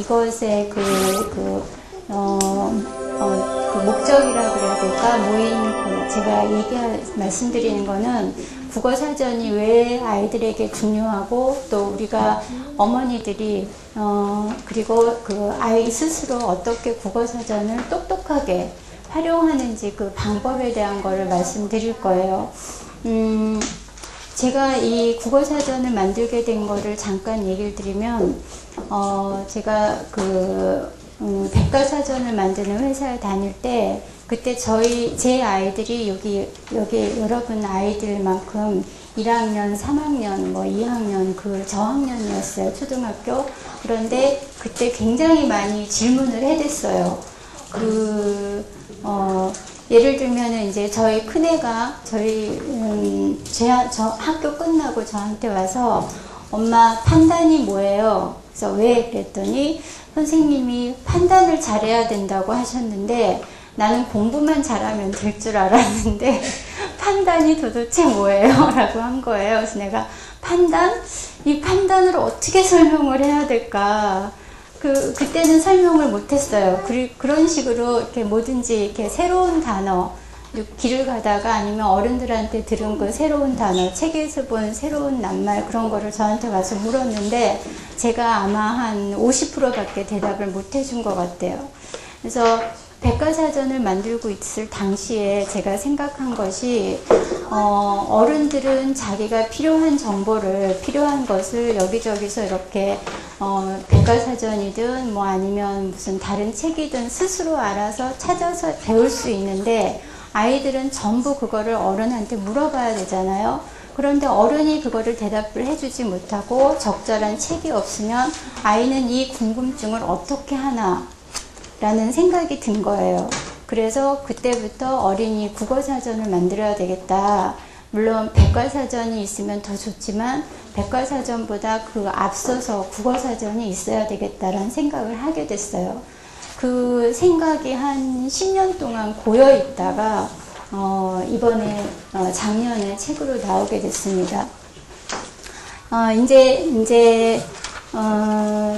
이것의 그 목적이라 그래야 될까? 제가 말씀드리는 거는 국어사전이 왜 아이들에게 중요하고 또 우리가 어머니들이 그리고 그 아이 스스로 어떻게 국어사전을 똑똑하게 활용하는지 그 방법에 대한 거를 말씀드릴 거예요. 제가 이 국어사전을 만들게 된 거를 잠깐 얘기를 드리면, 제가 백과사전을 만드는 회사에 다닐 때, 그때 제 아이들이 여기 여러분 아이들만큼 1학년, 3학년, 2학년, 저학년이었어요. 초등학교. 그런데 그때 굉장히 많이 질문을 해댔어요. 예를 들면은 이제 저희 큰애가 저 학교 끝나고 저한테 와서 엄마 판단이 뭐예요? 그래서 왜? 그랬더니 선생님이 판단을 잘해야 된다고 하셨는데 나는 공부만 잘하면 될 줄 알았는데 판단이 도대체 뭐예요? 라고 한 거예요. 그래서 내가 판단? 이 판단을 어떻게 설명을 해야 될까? 그때는 설명을 못했어요. 그런 식으로 이렇게 뭐든지 이렇게 새로운 단어, 길을 가다가 아니면 어른들한테 들은 그 새로운 단어, 책에서 본 새로운 낱말 그런 거를 저한테 와서 물었는데 제가 아마 한 50%밖에 대답을 못 해준 것 같아요. 그래서 백과사전을 만들고 있을 당시에 제가 생각한 것이 어른들은 자기가 필요한 정보를 필요한 것을 여기저기서 이렇게 백과사전이든 아니면 무슨 다른 책이든 스스로 알아서 찾아서 배울 수 있는데 아이들은 전부 그거를 어른한테 물어봐야 되잖아요. 그런데 어른이 그거를 대답을 해주지 못하고 적절한 책이 없으면 아이는 이 궁금증을 어떻게 하나 라는 생각이 든 거예요. 그래서 그때부터 어린이 국어사전을 만들어야 되겠다. 물론 백과사전이 있으면 더 좋지만 백과사전보다 앞서서 국어사전이 있어야 되겠다라는 생각을 하게 됐어요. 그 생각이 한 10년 동안 고여 있다가 이번에 작년에 책으로 나오게 됐습니다.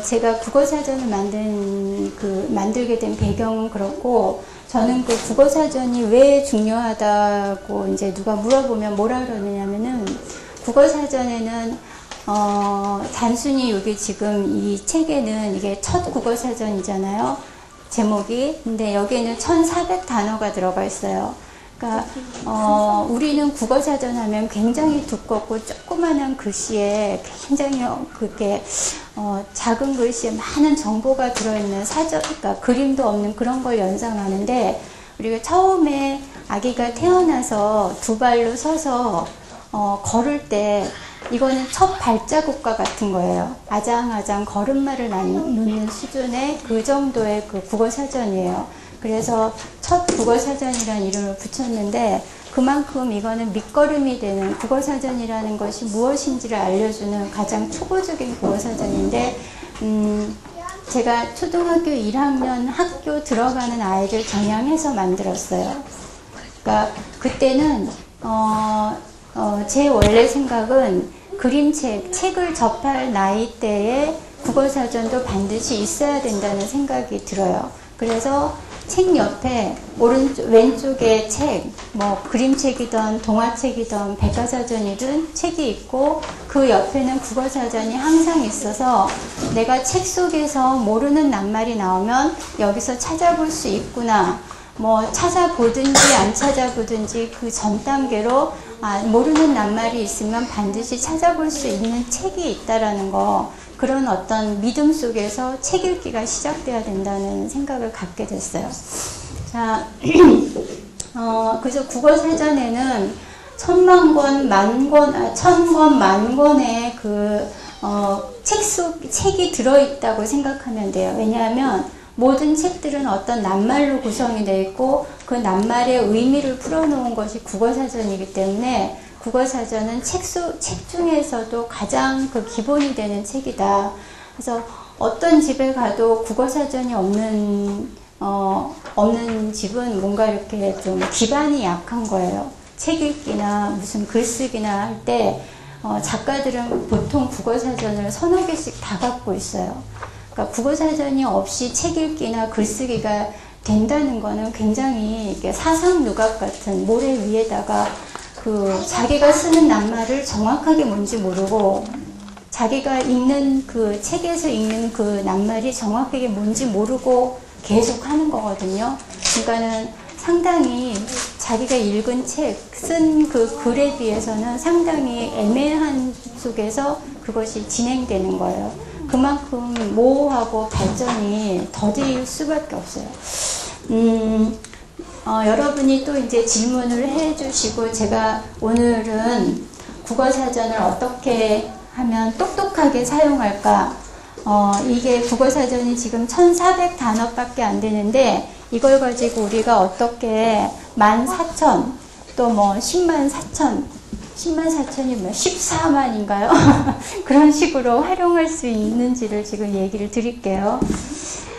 제가 국어사전을 만들게 된 배경은 그렇고, 저는 그 국어사전이 왜 중요하다고 이제 누가 물어보면 뭐라 그러느냐면은, 국어사전에는, 단순히 여기 지금 이 책에는 이게 첫 국어사전이잖아요. 제목이. 근데 여기에는 1400단어가 들어가 있어요. 그러니까 우리는 국어사전 하면 굉장히 두껍고 조그만한 글씨에 굉장히 그렇게 작은 글씨에 많은 정보가 들어있는 사전, 그러니까 그림도 없는 그런 걸 연상하는데, 우리가 처음에 아기가 태어나서 두 발로 서서 걸을 때 이거는 첫 발자국과 같은 거예요. 아장아장 걸음마를 놓는 수준의 그 정도의 그 국어사전이에요. 그래서 첫 국어사전이라는 이름을 붙였는데, 그만큼 이거는 밑거름이 되는, 국어사전이라는 것이 무엇인지를 알려주는 가장 초보적인 국어사전인데, 제가 초등학교 1학년 학교 들어가는 아이를 겨냥해서 만들었어요. 그러니까 그때는 제 원래 생각은 책을 접할 나이대에 국어사전도 반드시 있어야 된다는 생각이 들어요. 그래서 책 옆에 왼쪽에 책, 그림책이든 동화책이든 백과사전이든 책이 있고, 그 옆에는 국어사전이 항상 있어서 내가 책 속에서 모르는 낱말이 나오면 여기서 찾아볼 수 있구나. 찾아보든지 안 찾아보든지 그 전 단계로 모르는 낱말이 있으면 반드시 찾아볼 수 있는 책이 있다라는 거, 그런 어떤 믿음 속에서 책 읽기가 시작돼야 된다는 생각을 갖게 됐어요. 자, 그래서 국어사전에는 1000권, 1000권의 책이 들어있다고 생각하면 돼요. 왜냐하면 모든 책들은 어떤 낱말로 구성이 되어 있고 그 낱말의 의미를 풀어놓은 것이 국어사전이기 때문에 국어사전은 책 중에서도 가장 그 기본이 되는 책이다. 그래서 어떤 집에 가도 국어사전이 없는 집은 뭔가 이렇게 좀 기반이 약한 거예요. 책 읽기나 무슨 글쓰기나 할 때 작가들은 보통 국어사전을 서너 개씩 다 갖고 있어요. 그러니까 국어사전이 없이 책 읽기나 글쓰기가 된다는 거는 굉장히 이렇게 사상 누각 같은 모래 위에다가 그 자기가 쓰는 낱말을 정확하게 뭔지 모르고 자기가 읽는 그 책에서 읽는 그 낱말이 정확하게 뭔지 모르고 계속 하는 거거든요. 그러니까는 상당히 자기가 읽은 책, 쓴 그 글에 비해서는 상당히 애매한 속에서 그것이 진행되는 거예요. 그만큼 모호하고 발전이 더딜 수밖에 없어요. 여러분이 또 이제 질문을 해 주시고 제가 오늘은 국어사전을 어떻게 하면 똑똑하게 사용할까? 이게 국어사전이 지금 1400단어밖에 안 되는데 이걸 가지고 우리가 어떻게 14,000 또 뭐 104,000 104,000이 뭐 14만인가요? 그런 식으로 활용할 수 있는지를 지금 얘기를 드릴게요.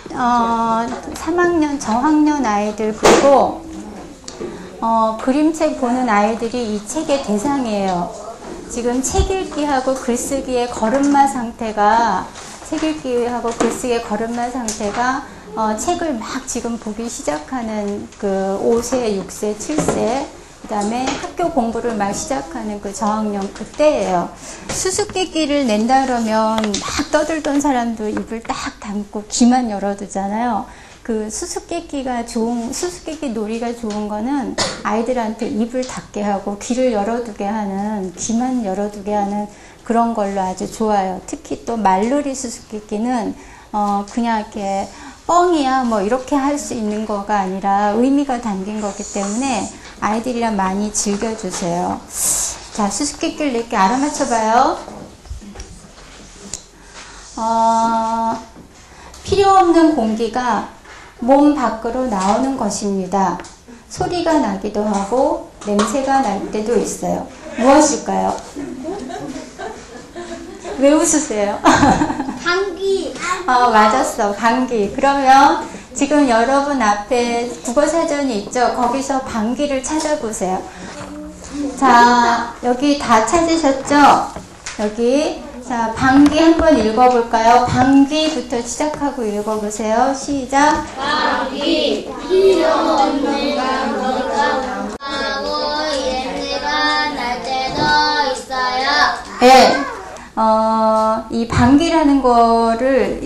3학년 저학년 아이들 그리고 그림책 보는 아이들이 이 책의 대상이에요. 지금 책 읽기하고 글쓰기의 걸음마 상태가 책을 막 지금 보기 시작하는 그 5세, 6세, 7세 그 다음에 학교 공부를 막 시작하는 그 저학년 그때예요. 수수께끼를 낸다 그러면 막 떠들던 사람도 입을 딱 닫고 귀만 열어두잖아요. 그 수수께끼 놀이가 좋은 거는 아이들한테 입을 닫게 하고 귀를 열어두게 하는, 귀만 열어두게 하는 그런 걸로 아주 좋아요. 특히 또 말놀이 수수께끼는 그냥 이렇게 뻥이야 뭐 이렇게 할 수 있는 거가 아니라 의미가 담긴 거기 때문에 아이들이랑 많이 즐겨주세요. 자, 수수께끼를 낼게 알아맞혀봐요. 필요 없는 공기가 몸 밖으로 나오는 것입니다. 소리가 나기도 하고 냄새가 날 때도 있어요. 무엇일까요? 왜 웃으세요? 감기. 맞았어. 감기. 그러면 지금 여러분 앞에 국어사전이 있죠? 거기서 방귀를 찾아보세요. 자, 여기 다 찾으셨죠? 여기. 자, 방귀 한번 읽어볼까요? 방귀부터 시작하고 읽어보세요. 시작. 감기. 필요 없는 감기가 나고 냄새가 날 때도 있어요. 네. 이 방귀라는 거를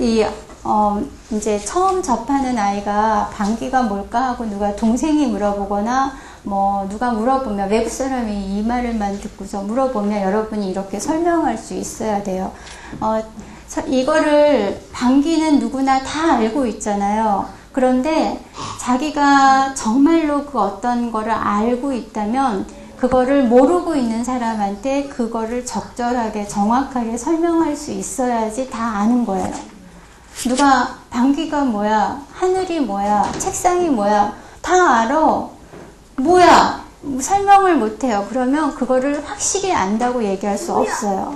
이제 처음 접하는 아이가 방귀가 뭘까 하고 누가 동생이 물어보거나 뭐 누가 물어보면 외국 사람이 이 말을만 듣고서 물어보면 여러분이 이렇게 설명할 수 있어야 돼요. 이거를 방귀는 누구나 다 알고 있잖아요. 그런데 자기가 정말로 그 어떤 거를 알고 있다면 그거를 모르고 있는 사람한테 그거를 적절하게 정확하게 설명할 수 있어야지 다 아는 거예요. 누가 방귀가 뭐야, 하늘이 뭐야, 책상이 뭐야 다 알아. 뭐야, 설명을 못해요. 그러면 그거를 확실히 안다고 얘기할 수 없어요.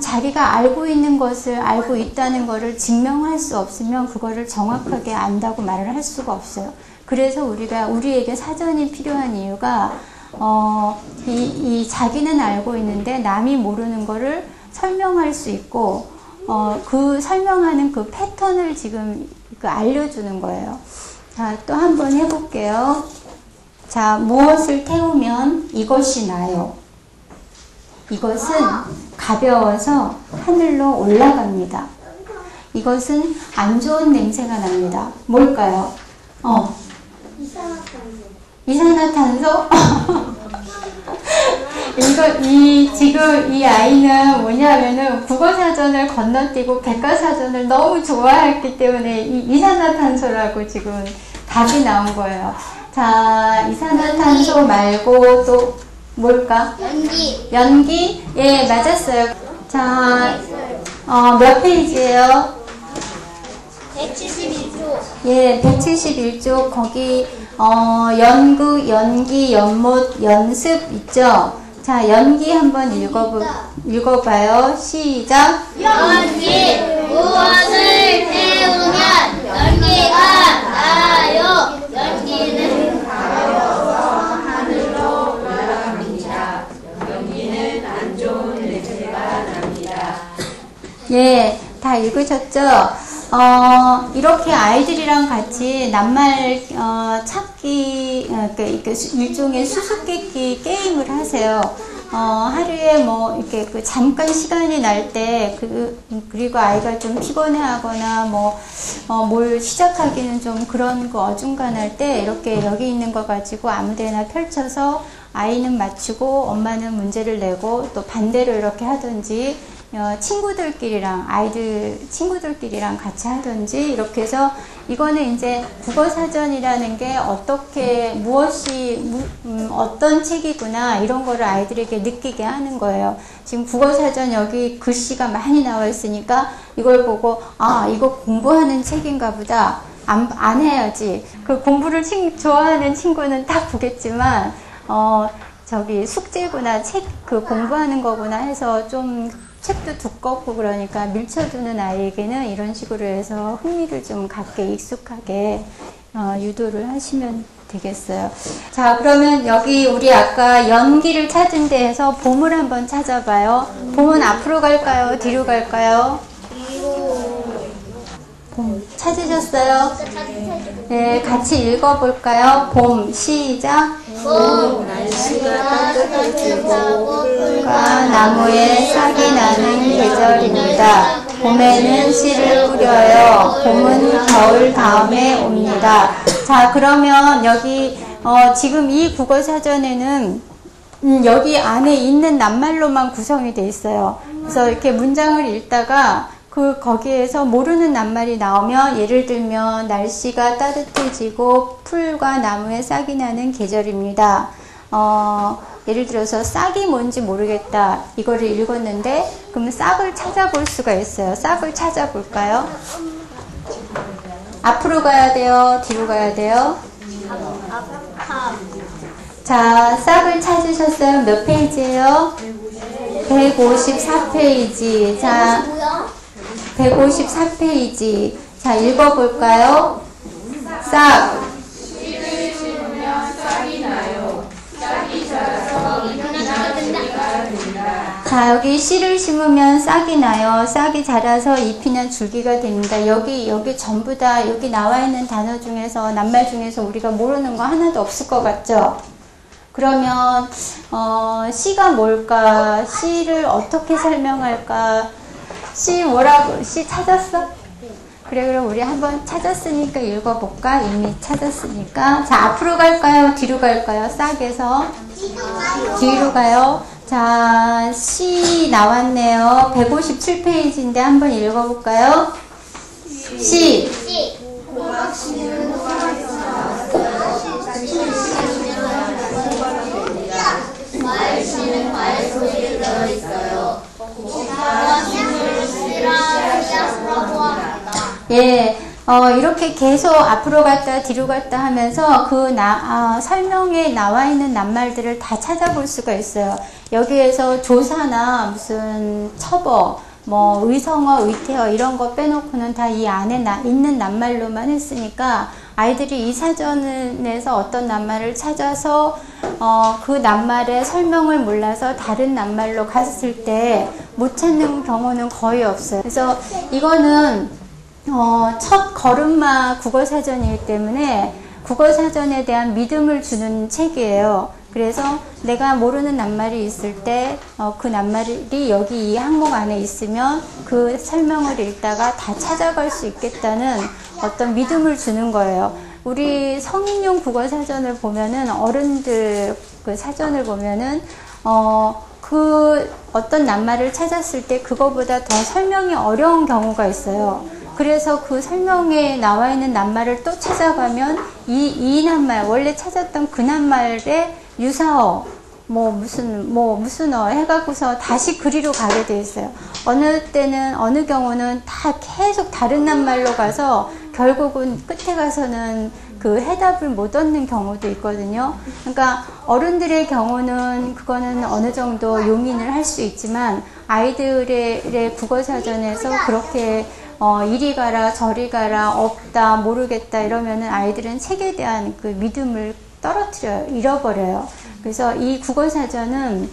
자기가 알고 있는 것을 알고 있다는 것을 증명할 수 없으면 그거를 정확하게 안다고 말을 할 수가 없어요. 그래서 우리에게 사전이 필요한 이유가 자기는 알고 있는데 남이 모르는 거를 설명할 수 있고 그 설명하는 그 패턴을 지금 알려주는 거예요. 자, 또 한번 해볼게요. 자, 무엇을 태우면 이것이 나요. 이것은 가벼워서 하늘로 올라갑니다. 이것은 안 좋은 냄새가 납니다. 뭘까요? 이산화탄소? 지금 이 아이는 뭐냐면은 국어사전을 건너뛰고 백과사전을 너무 좋아했기 때문에 이산화탄소라고 지금 답이 나온 거예요. 자, 이산화탄소 말고 또 뭘까? 연기? 예, 맞았어요. 자, 몇 페이지예요? 171조. 예, 171조 거기 연기, 연못, 연습 있죠? 자, 연기 한번 읽어봐요. 시작. 연기. 무엇을 태우면 연기가 나요. 연기는 가벼워서 하늘로 올라갑니다. 연기는 안 좋은 냄새가 납니다. 예, 다 읽으셨죠? 이렇게 아이들이랑 같이 낱말 찾기, 그러니까 일종의 수수께끼 게임을 하세요. 하루에 뭐 이렇게 그 잠깐 시간이 날 때 그리고 아이가 좀 피곤해하거나 뭘 시작하기는 좀 그런 거 어중간할 때 이렇게 여기 있는 거 가지고 아무데나 펼쳐서 아이는 맞추고 엄마는 문제를 내고 또 반대로 이렇게 하든지 친구들끼리랑 같이 하든지 이렇게 해서 이거는 이제 국어사전이라는 게 어떻게 어떤 책이구나 이런 거를 아이들에게 느끼게 하는 거예요. 지금 국어사전 여기 글씨가 많이 나와 있으니까 이걸 보고 이거 공부하는 책인가 보다 안 해야지. 그 공부를 좋아하는 친구는 딱 보겠지만 저기 숙제구나 공부하는 거구나 해서 좀 책도 두껍고 그러니까 밀쳐두는 아이에게는 이런 식으로 해서 흥미를 좀 갖게 익숙하게 유도를 하시면 되겠어요. 자, 그러면 여기 우리 아까 연기를 찾은 데에서 봄을 한번 찾아봐요. 봄은 앞으로 갈까요? 뒤로 갈까요? 봄 찾으셨어요? 네, 같이 읽어볼까요? 봄 시작. 봄 날씨가 따뜻해지고 풀과 나무에 싹이 나는 계절입니다. 봄에는 씨를 뿌려요. 봄은 겨울 다음에 옵니다. 자, 그러면 여기 지금 이 국어사전에는 여기 안에 있는 낱말로만 구성이 돼 있어요. 그래서 이렇게 문장을 읽다가 거기에서 모르는 낱말이 나오면 예를 들면 날씨가 따뜻해지고 풀과 나무에 싹이 나는 계절입니다. 예를 들어서 싹이 뭔지 모르겠다. 이거를 읽었는데 그러면 싹을 찾아볼 수가 있어요. 싹을 찾아볼까요? 앞으로 가야 돼요? 뒤로 가야 돼요? 자, 싹을 찾으셨어요? 몇 페이지예요? 154페이지. 자, 154페이지. 자, 읽어볼까요? 싹. 씨를 심으면 싹이 나요. 싹이 자라서 잎이나 줄기가 된다. 자, 여기 씨를 심으면 싹이 나요. 싹이 자라서 잎이나 줄기가 됩니다. 여기 전부 다 여기 나와 있는 단어 중에서 낱말 중에서 우리가 모르는 거 하나도 없을 것 같죠? 그러면 씨가 뭘까? 씨를 어떻게 설명할까? 씨 뭐라고? 씨 찾았어? 그래, 그럼 우리 한번 찾았으니까 읽어볼까? 이미 찾았으니까. 자, 앞으로 갈까요? 뒤로 갈까요? 싹에서 뒤로 가요. 자, 씨 나왔네요. 157페이지인데 한번 읽어볼까요? 씨. 호박씨는 과일씨는 과일 속에 들어있어요. 예, 이렇게 계속 앞으로 갔다 뒤로 갔다 하면서 설명에 나와 있는 낱말들을 다 찾아볼 수가 있어요. 여기에서 조사나 무슨 첩어, 의성어, 의태어 이런 거 빼놓고는 다 이 안에 있는 낱말로만 했으니까 아이들이 이 사전에서 어떤 낱말을 찾아서 그 낱말의 설명을 몰라서 다른 낱말로 갔을 때 못 찾는 경우는 거의 없어요. 그래서 이거는 첫 걸음마 국어사전이기 때문에 국어사전에 대한 믿음을 주는 책이에요. 그래서 내가 모르는 낱말이 있을 때 그 낱말이 여기 이 항목 안에 있으면 그 설명을 읽다가 다 찾아갈 수 있겠다는 어떤 믿음을 주는 거예요. 우리 성인용 국어사전을 보면은 어른들 그 사전을 보면은 어떤 낱말을 찾았을 때 그거보다 더 설명이 어려운 경우가 있어요. 그래서 그 설명에 나와 있는 낱말을 또 찾아가면 이 낱말, 원래 찾았던 그 낱말의 유사어, 무슨 해갖고서 다시 그리로 가게 돼 있어요. 어느 경우는 다 계속 다른 낱말로 가서 결국은 끝에 가서는 그 해답을 못 얻는 경우도 있거든요. 그러니까 어른들의 경우는 그거는 어느 정도 용인을 할 수 있지만 아이들의 국어사전에서 그렇게 이리 가라 저리 가라 없다 모르겠다 이러면은 아이들은 책에 대한 그 믿음을 떨어뜨려요. 잃어버려요. 그래서 이 국어사전은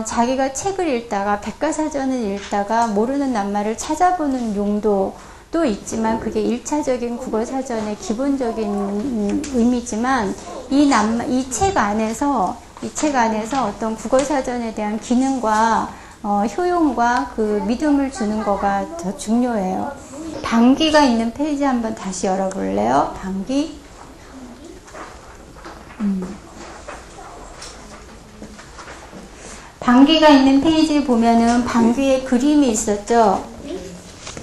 자기가 책을 읽다가 백과사전을 읽다가 모르는 낱말을 찾아보는 용도도 있지만 그게 1차적인 국어사전의 기본적인 의미지만 이 책 안에서 어떤 국어사전에 대한 기능과 효용과 그 믿음을 주는 거가 더 중요해요. 방귀가 있는 페이지 한번 다시 열어볼래요? 방귀. 방귀가 있는 페이지에 보면은 방귀에 그림이 있었죠.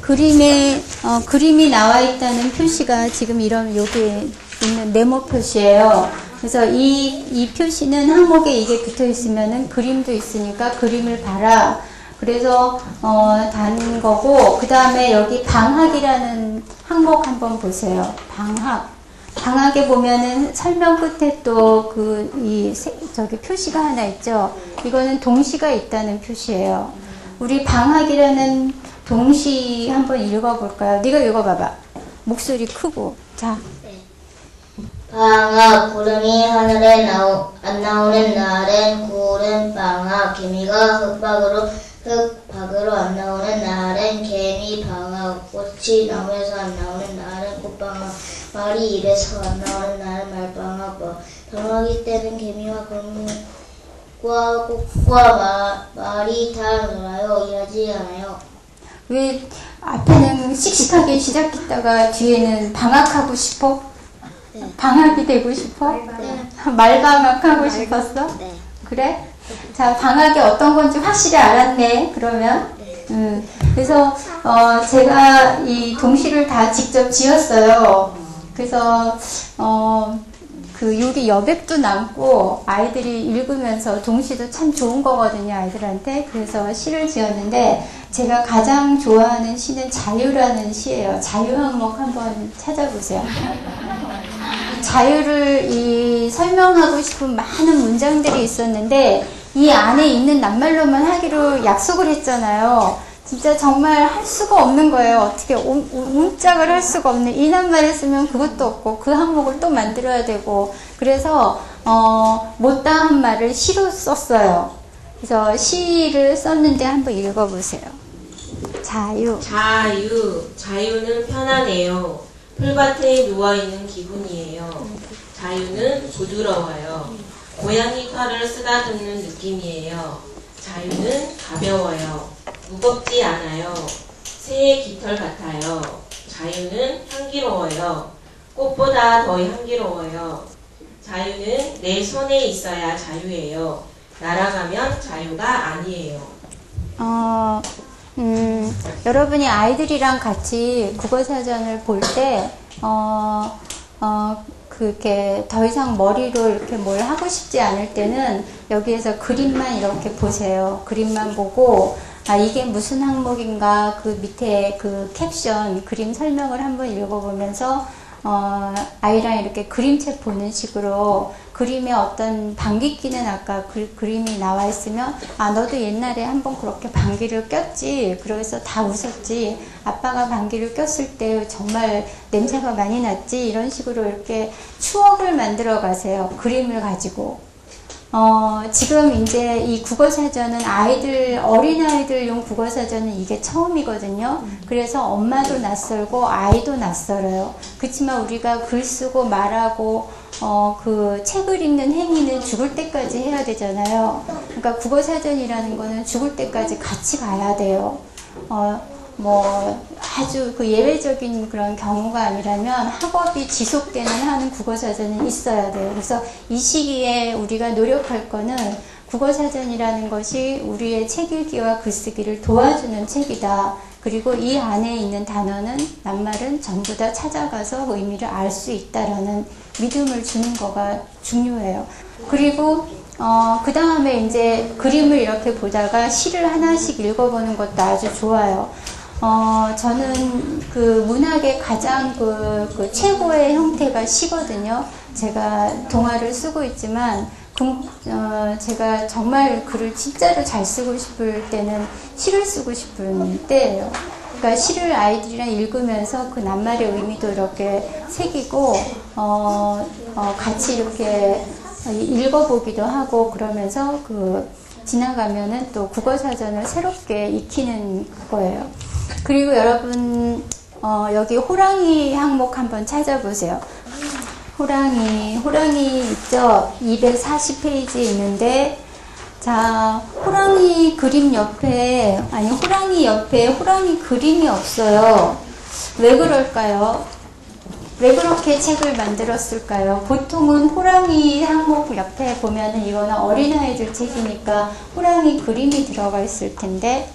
그림이 나와 있다는 표시가 지금 여기에 있는 네모 표시예요. 그래서 이 표시는 항목에 이게 붙어 있으면은 그림도 있으니까 그림을 봐라. 그래서 단 거고, 그 다음에 여기 방학이라는 항목 한번 보세요. 방학에 보면은 설명 끝에 또 저기 표시가 하나 있죠. 이거는 동시가 있다는 표시예요. 우리 방학이라는 동시 한번 읽어볼까요? 네가 읽어봐봐. 목소리 크고. 자. 방학, 구름이 하늘에 안 나오는 날엔 구름 방학, 개미가 흙밖으로 안 나오는 날엔 개미 방학, 꽃이 나무에서 안 나오는 날엔 꽃방학, 말이 입에서 안 나오는 날은 말방학. 방학이 때는 개미와 구름과 꽃과 말이 다 놀아요. 일하지 않아요. 왜 앞에는 씩씩하게 시작했다가 뒤에는 방학하고 싶어? 네. 방학이 되고 싶어? 네. 말방학하고 싶었어? 네. 그래? 자, 방학이 어떤 건지 확실히 알았네. 그러면. 네. 그래서 제가 이 동시를 다 직접 지었어요. 그래서 여기 여백도 남고 아이들이 읽으면서 동시도 참 좋은 거거든요, 아이들한테. 그래서 시를 지었는데 제가 가장 좋아하는 시는 자유라는 시예요. 자유 항목 한번 찾아보세요. 자유를 설명하고 싶은 많은 문장들이 있었는데 이 안에 있는 낱말로만 하기로 약속을 했잖아요. 진짜 정말 할 수가 없는 거예요. 어떻게 움짝을 할 수가 없는, 이 낱말을 쓰면 그것도 없고 그 항목을 또 만들어야 되고, 그래서 못다한 말을 시로 썼어요. 그래서 시를 썼는데 한번 읽어보세요. 자유는 편안해요. 풀밭에 누워있는 기분이에요. 자유는 부드러워요. 고양이 털을 쓰다듬는 느낌이에요. 자유는 가벼워요. 무겁지 않아요. 새의 깃털 같아요. 자유는 향기로워요. 꽃보다 더 향기로워요. 자유는 내 손에 있어야 자유예요. 날아가면 자유가 아니에요. 여러분이 아이들이랑 같이 국어사전을 볼 때, 그렇게 더 이상 머리로 이렇게 뭘 하고 싶지 않을 때는 여기에서 그림만 이렇게 보세요. 그림만 보고, 이게 무슨 항목인가, 그 밑에 그 캡션, 그림 설명을 한번 읽어보면서, 아이랑 이렇게 그림책 보는 식으로 그림에 어떤 방귀끼는 아까 그림이 나와 있으면 너도 옛날에 한번 그렇게 방귀를 꼈지, 그래서 다 웃었지, 아빠가 방귀를 꼈을 때 정말 냄새가 많이 났지, 이런 식으로 이렇게 추억을 만들어 가세요. 그림을 가지고. 지금 이제 이 국어사전은 어린아이들용 국어사전은 이게 처음이거든요. 그래서 엄마도 낯설고 아이도 낯설어요. 그렇지만 우리가 글 쓰고 말하고, 그 책을 읽는 행위는 죽을 때까지 해야 되잖아요. 그러니까 국어사전이라는 거는 죽을 때까지 같이 가야 돼요. 아주 그 예외적인 그런 경우가 아니라면 학업이 지속되는 하는 국어사전은 있어야 돼요. 그래서 이 시기에 우리가 노력할 거는 국어사전이라는 것이 우리의 책 읽기와 글쓰기를 도와주는 책이다. 그리고 이 안에 있는 단어는, 낱말은 전부 다 찾아가서 의미를 알 수 있다라는 믿음을 주는 거가 중요해요. 그리고 그 다음에 이제 그림을 이렇게 보다가 시를 하나씩 읽어보는 것도 아주 좋아요. 저는 그 문학의 가장 그 최고의 형태가 시거든요. 제가 동화를 쓰고 있지만, 제가 정말 글을 진짜로 잘 쓰고 싶을 때는 시를 쓰고 싶은 때예요. 그러니까 시를 아이들이랑 읽으면서 그 낱말의 의미도 이렇게 새기고, 같이 이렇게 읽어보기도 하고, 그러면서 지나가면은 또 국어사전을 새롭게 익히는 거예요. 그리고 여러분 여기 호랑이 항목 한번 찾아보세요. 호랑이 있죠? 240페이지에 있는데, 자, 호랑이 그림 옆에, 아니, 호랑이 옆에 호랑이 그림이 없어요. 왜 그럴까요? 왜 그렇게 책을 만들었을까요? 보통은 호랑이 항목 옆에 보면은 이거는 어린아이들 책이니까 호랑이 그림이 들어가 있을 텐데,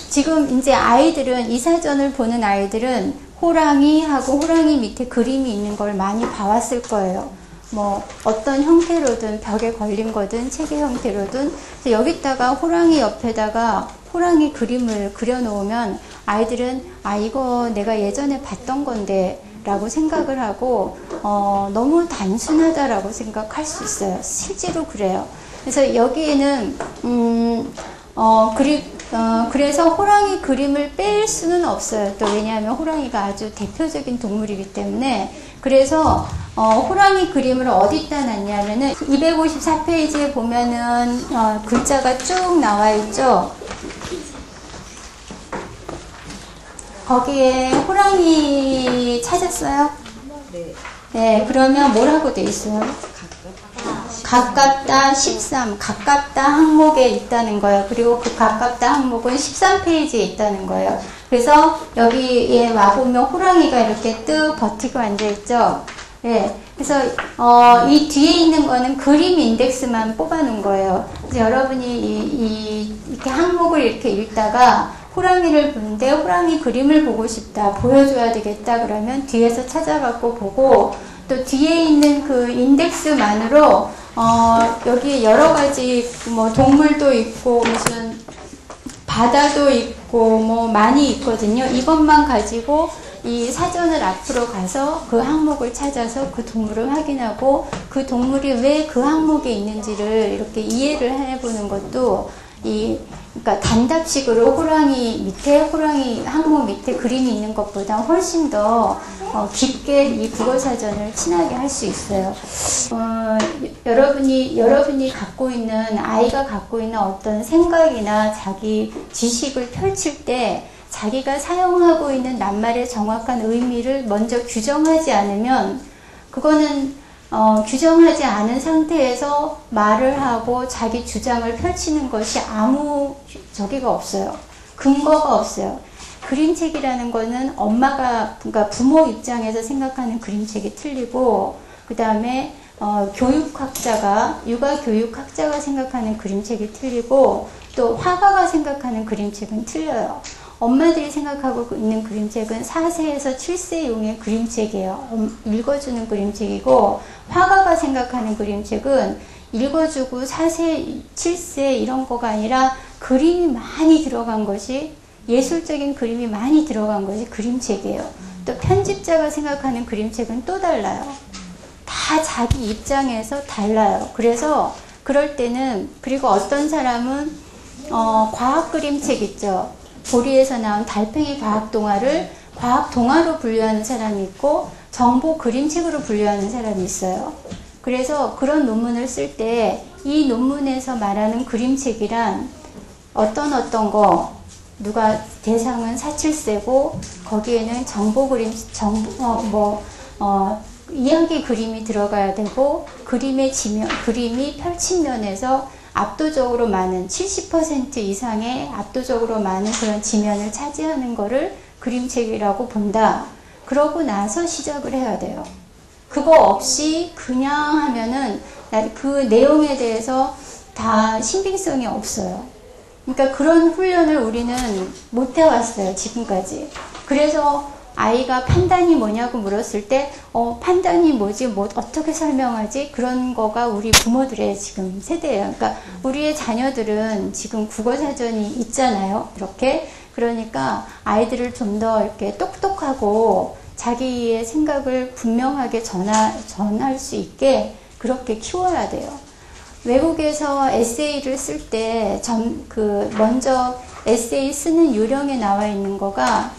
지금 이제 아이들은, 이 사전을 보는 아이들은 호랑이하고 호랑이 밑에 그림이 있는 걸 많이 봐왔을 거예요. 뭐 어떤 형태로든 벽에 걸린 거든 책의 형태로든 여기다가 호랑이 옆에다가 호랑이 그림을 그려놓으면 아이들은 이거 내가 예전에 봤던 건데 라고 생각을 하고 너무 단순하다라고 생각할 수 있어요. 실제로 그래요. 그래서 여기에는 그래서 호랑이 그림을 뺄 수는 없어요. 또 왜냐하면 호랑이가 아주 대표적인 동물이기 때문에. 그래서 호랑이 그림을 어디다 놨냐면은 254페이지에 보면은 글자가 쭉 나와 있죠. 거기에 호랑이 찾았어요? 네. 네, 그러면 뭐라고 돼 있어요? 가깝다 13, 가깝다 항목에 있다는 거예요. 그리고 그 가깝다 항목은 13페이지에 있다는 거예요. 그래서 여기에 와보면 호랑이가 이렇게 뜩 버티고 앉아있죠. 네. 그래서 이 뒤에 있는 거는 그림 인덱스만 뽑아놓은 거예요. 그래서 여러분이 이렇게 항목을 이렇게 읽다가 호랑이를 보는데 호랑이 그림을 보고 싶다, 보여줘야 되겠다 그러면 뒤에서 찾아갖고 보고, 또 뒤에 있는 그 인덱스만으로 여기 여러 가지 뭐 동물도 있고 무슨 바다도 있고 뭐 많이 있거든요. 이것만 가지고 이 사전을 앞으로 가서 그 항목을 찾아서 그 동물을 확인하고 그 동물이 왜 그 항목에 있는지를 이렇게 이해를 해보는 것도 그러니까 단답식으로 호랑이 항목 밑에 그림이 있는 것보다 훨씬 더 깊게 이 국어사전을 친하게 할 수 있어요. 여러분이 갖고 있는, 아이가 갖고 있는 어떤 생각이나 자기 지식을 펼칠 때 자기가 사용하고 있는 낱말의 정확한 의미를 먼저 규정하지 않으면, 그거는 규정하지 않은 상태에서 말을 하고 자기 주장을 펼치는 것이 아무 저기가 없어요. 근거가 없어요. 그림책이라는 거는 그러니까 부모 입장에서 생각하는 그림책이 틀리고, 그 다음에 육아교육학자가 생각하는 그림책이 틀리고, 또 화가가 생각하는 그림책은 틀려요. 엄마들이 생각하고 있는 그림책은 4세에서 7세용의 그림책이에요. 읽어주는 그림책이고, 화가가 생각하는 그림책은 읽어주고 4세, 7세 이런 거가 아니라 그림이 많이 들어간 것이, 예술적인 그림이 많이 들어간 것이 그림책이에요. 또 편집자가 생각하는 그림책은 또 달라요. 다 자기 입장에서 달라요. 그래서 그럴 때는, 그리고 어떤 사람은 과학 그림책 있죠. 보리에서 나온 달팽이 과학 동화를 과학 동화로 분류하는 사람이 있고 정보 그림책으로 분류하는 사람이 있어요. 그래서 그런 논문을 쓸 때 이 논문에서 말하는 그림책이란 어떤 거, 누가 대상은 4.7세고 거기에는 정보 그림, 이야기 그림이 들어가야 되고, 그림이 펼친 면에서 압도적으로 많은 70% 이상의 압도적으로 많은 그런 지면을 차지하는 거를 그림책이라고 본다. 그러고 나서 시작을 해야 돼요. 그거 없이 그냥 하면은 그 내용에 대해서 다 신빙성이 없어요. 그러니까 그런 훈련을 우리는 못 해왔어요, 지금까지. 그래서 아이가 판단이 뭐냐고 물었을 때 판단이 뭐지, 어떻게 설명하지? 그런 거가 우리 부모들의 지금 세대예요. 그러니까 우리의 자녀들은 지금 국어사전이 있잖아요, 이렇게. 그러니까 아이들을 좀 더 이렇게 똑똑하고 자기의 생각을 분명하게 전할 수 있게 그렇게 키워야 돼요. 외국에서 에세이를 쓸 때 먼저 에세이 쓰는 요령에 나와 있는 거가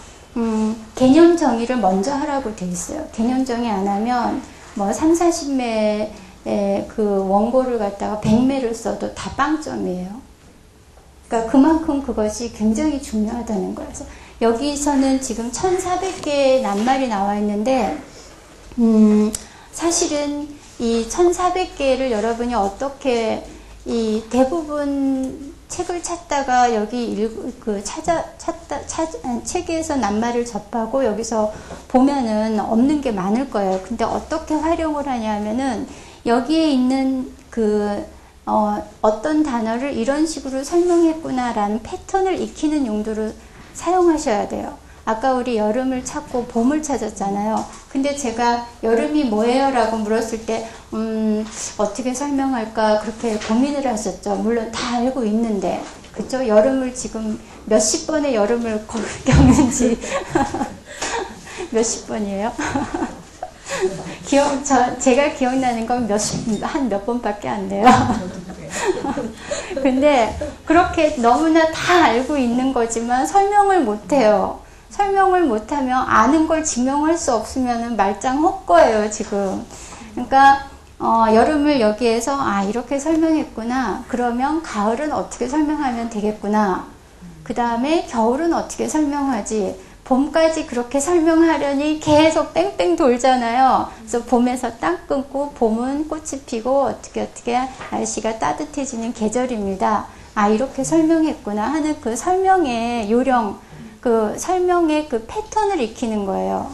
개념 정의를 먼저 하라고 돼 있어요. 개념 정의 안 하면 3, 40매 그 원고를 갖다가 100매를 써도 다 빵점이에요. 그러니까 그만큼 그것이 굉장히 중요하다는 거예요. 그래서 여기서는 지금 1400개의 낱말이 나와 있는데 사실은 이 1400개를 여러분이 어떻게 이 대부분 책을 찾다가 여기 책에서 낱말을 접하고 여기서 보면은 없는 게 많을 거예요. 근데 어떻게 활용을 하냐면은 여기에 있는 어떤 단어를 이런 식으로 설명했구나라는 패턴을 익히는 용도로 사용하셔야 돼요. 아까 우리 여름을 찾고 봄을 찾았잖아요. 근데 제가 여름이 뭐예요? 라고 물었을 때 어떻게 설명할까 그렇게 고민을 하셨죠. 물론 다 알고 있는데 그쵸? 여름을 지금 몇십 번의 여름을 겪는지 몇십 번이에요? 제가 기억나는 건 한 몇 번밖에 안 돼요. 근데 그렇게 너무나 다 알고 있는 거지만 설명을 못해요. 설명을 못하면 아는 걸 증명할 수 없으면 말짱 헛거예요, 지금. 그러니까 여름을 여기에서 이렇게 설명했구나. 그러면 가을은 어떻게 설명하면 되겠구나. 그 다음에 겨울은 어떻게 설명하지. 봄까지 그렇게 설명하려니 계속 뺑뺑 돌잖아요. 그래서 봄에서 딱 끊고 봄은 꽃이 피고 어떻게 날씨가 따뜻해지는 계절입니다. 이렇게 설명했구나 하는 그 설명의 요령, 그 설명의 그 패턴을 익히는 거예요.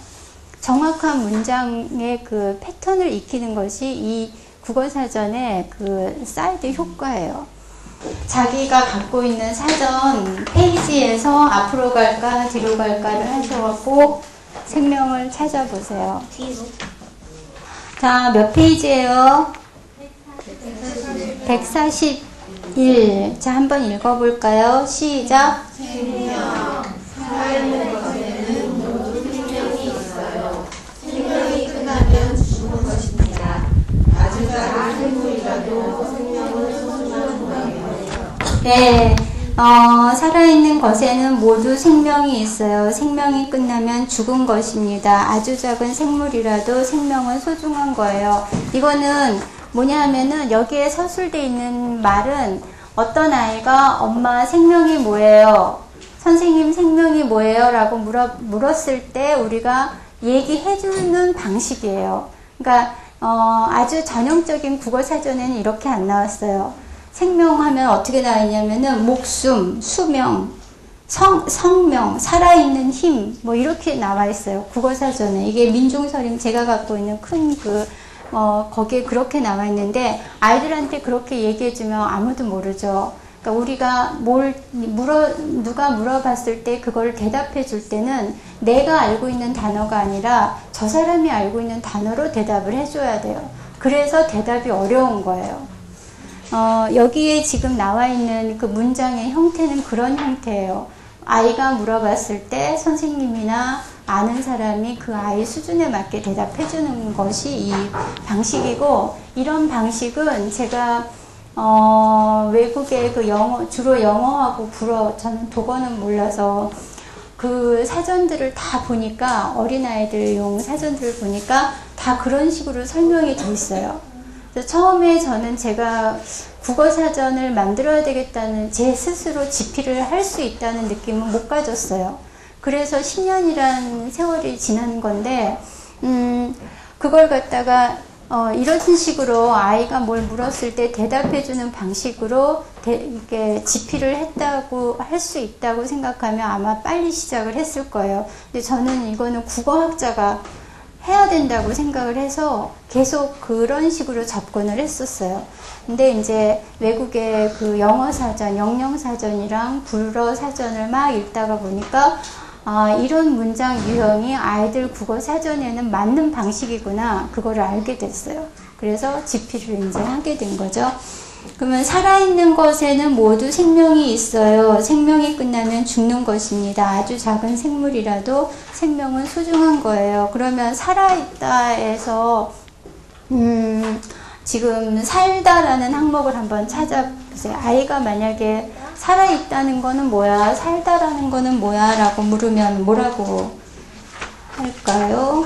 정확한 문장의 그 패턴을 익히는 것이 이 국어사전의 그 사이드 효과예요. 자기가 갖고 있는 사전 페이지에서 앞으로 갈까 뒤로 갈까를 하셔갖고 생명을 찾아보세요. 자, 몇 페이지예요? 141. 자, 한번 읽어볼까요? 시작. 생명. 살아있는 것에는 모두 생명이 있어요. 생명이 끝나면 죽는 것입니다. 아주 작은 생물이라도 생명은 소중한 거예요. 네, 살아있는 것에는 모두 생명이 있어요. 생명이 끝나면 죽은 것입니다. 아주 작은 생물이라도 생명은 소중한 거예요. 이거는 뭐냐 하면은 여기에 서술되어 있는 말은 어떤 아이가 엄마 생명이 뭐예요? 선생님 생명이 뭐예요? 라고 물었을 때 우리가 얘기해주는 방식이에요. 그러니까 아주 전형적인 국어사전에는 이렇게 안 나왔어요. 생명하면 어떻게 나와 있냐면은 목숨, 수명, 성명, 살아있는 힘 뭐 이렇게 나와 있어요. 국어사전에. 이게 민중서림 제가 갖고 있는 큰 거기에 그렇게 나와 있는데 아이들한테 그렇게 얘기해주면 아무도 모르죠. 그러니까 우리가 누가 물어봤을 때 그걸 대답해 줄 때는 내가 알고 있는 단어가 아니라 저 사람이 알고 있는 단어로 대답을 해줘야 돼요. 그래서 대답이 어려운 거예요. 여기에 지금 나와 있는 그 문장의 형태는 그런 형태예요. 아이가 물어봤을 때 선생님이나 아는 사람이 그 아이 수준에 맞게 대답해 주는 것이 이 방식이고, 이런 방식은 제가 외국의 그 주로 영어하고 불어, 저는 독어는 몰라서 그 사전들을 다 보니까, 어린아이들용 사전들을 보니까 다 그런 식으로 설명이 돼 있어요. 그래서 처음에 저는 제가 국어사전을 만들어야 되겠다는, 제 스스로 집필을 할 수 있다는 느낌은 못 가졌어요. 그래서 10년이란 세월이 지난 건데, 그걸 갖다가 이런 식으로 아이가 뭘 물었을 때 대답해주는 방식으로 이렇게 집필을 했다고 할 수 있다고 생각하면 아마 빨리 시작을 했을 거예요. 근데 저는 이거는 국어학자가 해야 된다고 생각을 해서 계속 그런 식으로 접근을 했었어요. 근데 이제 외국의 그 영어 사전, 영영 사전이랑 불어 사전을 막 읽다가 보니까 이런 문장 유형이 아이들 국어 사전에는 맞는 방식이구나, 그거를 알게 됐어요. 그래서 집필을 이제 하게 된 거죠. 그러면 살아있는 것에는 모두 생명이 있어요. 생명이 끝나면 죽는 것입니다. 아주 작은 생물이라도 생명은 소중한 거예요. 그러면 살아있다에서 지금 살다라는 항목을 한번 찾아보세요. 아이가 만약에 살아있다는 거는 뭐야? 살다라는 거는 뭐야? 라고 물으면 뭐라고 할까요?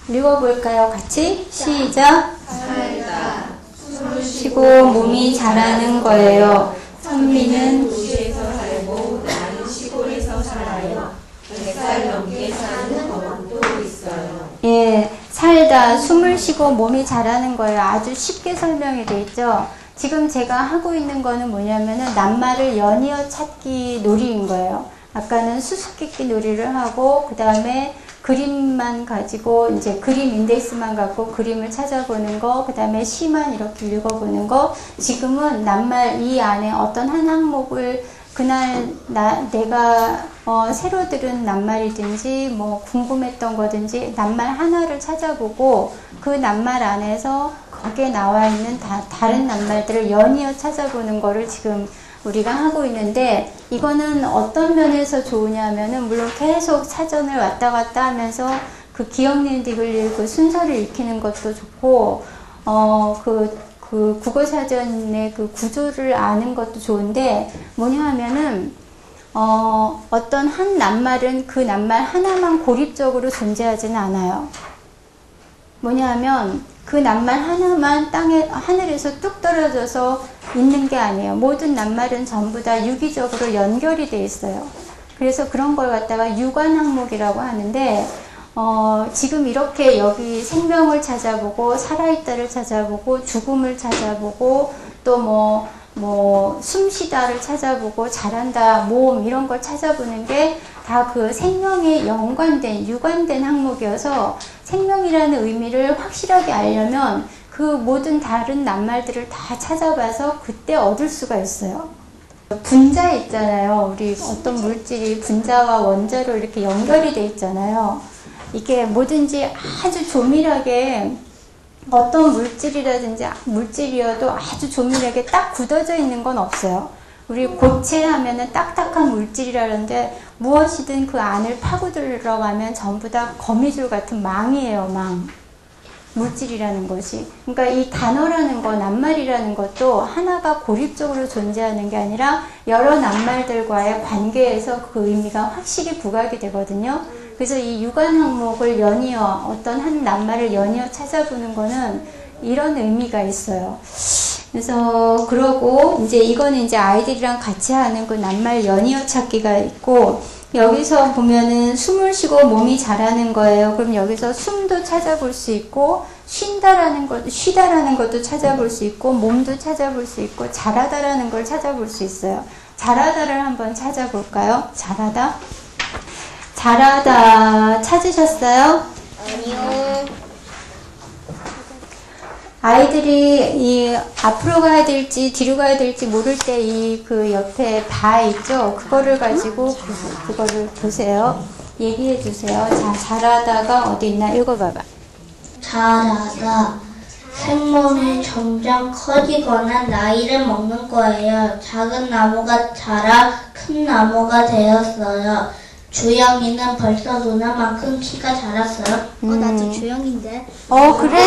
읽어볼까요? 같이 시작. 살다 숨을 쉬고 몸이 자라는 거예요. 선미는 도시에서 살고 나는 시골에서 살아요. 100살 넘게 사는 법도 있어요. 예, 살다 숨을 쉬고 몸이 자라는 거예요. 아주 쉽게 설명이 돼 있죠. 지금 제가 하고 있는 거는 뭐냐면은 낱말을 연이어 찾기 놀이인 거예요. 아까는 수수께끼 놀이를 하고 그 다음에 그림만 가지고 이제 그림 인덱스만 갖고 그림을 찾아보는 거, 그 다음에 시만 이렇게 읽어보는 거. 지금은 낱말 이 안에 어떤 한 항목을 그날 내가 새로 들은 낱말이든지 뭐 궁금했던 거든지 낱말 하나를 찾아보고 그 낱말 안에서 거기에 나와 있는 다른 낱말들을 연이어 찾아보는 거를 지금 우리가 하고 있는데, 이거는 어떤 면에서 좋으냐면은 물론 계속 사전을 왔다 갔다 하면서 그 기억니은 디귿 그 순서를 익히는 것도 좋고 그 국어사전의 그 구조를 아는 것도 좋은데, 뭐냐 하면은 어떤 한 낱말은 그 낱말 하나만 고립적으로 존재하지는 않아요. 뭐냐 하면 그 낱말 하나만 하늘에서 뚝 떨어져서 있는 게 아니에요. 모든 낱말은 전부 다 유기적으로 연결이 돼 있어요. 그래서 그런 걸 갖다가 유관 항목이라고 하는데, 지금 이렇게 여기 생명을 찾아보고 살아있다를 찾아보고 죽음을 찾아보고 또 숨쉬다를 찾아보고 자란다, 모험 이런 걸 찾아보는 게 다 그 생명에 연관된 유관된 항목이어서 생명이라는 의미를 확실하게 알려면 그 모든 다른 낱말들을 다 찾아봐서 그때 얻을 수가 있어요. 분자 있잖아요. 우리 어떤 물질이 분자와 원자로 이렇게 연결이 돼 있잖아요. 이게 뭐든지 아주 조밀하게 어떤 물질이라든지 물질이어도 아주 조밀하게 딱 굳어져 있는 건 없어요. 우리 고체 하면은 딱딱한 물질이라는데 무엇이든 그 안을 파고 들어가면 전부 다 거미줄 같은 망이에요, 망. 물질이라는 것이. 그러니까 이 단어라는 거, 낱말이라는 것도 하나가 고립적으로 존재하는 게 아니라 여러 낱말들과의 관계에서 그 의미가 확실히 부각이 되거든요. 그래서 이 유관 항목을 연이어 어떤 한 낱말을 연이어 찾아보는 거는 이런 의미가 있어요. 그래서 그러고 이제 이거는 이제 아이들이랑 같이 하는 그 낱말 연이어 찾기가 있고, 여기서 보면은 숨을 쉬고 몸이 자라는 거예요. 그럼 여기서 숨도 찾아볼 수 있고 쉬다라는 것도 찾아볼 수 있고 몸도 찾아볼 수 있고 자라다라는 걸 찾아볼 수 있어요. 자라다를 한번 찾아볼까요? 자라다 찾으셨어요? 아니요. 아이들이 이 앞으로 가야 될지 뒤로 가야 될지 모를 때 이 그 옆에 바 있죠? 그거를 가지고 그거를 보세요. 얘기해 주세요. 자, 자라다가 어디 있나 읽어봐봐. 자라다. 생물이 점점 커지거나 나이를 먹는 거예요. 작은 나무가 자라 큰 나무가 되었어요. 주영이는 벌써 누나만큼 키가 자랐어요. 나도 주영인데. 그래?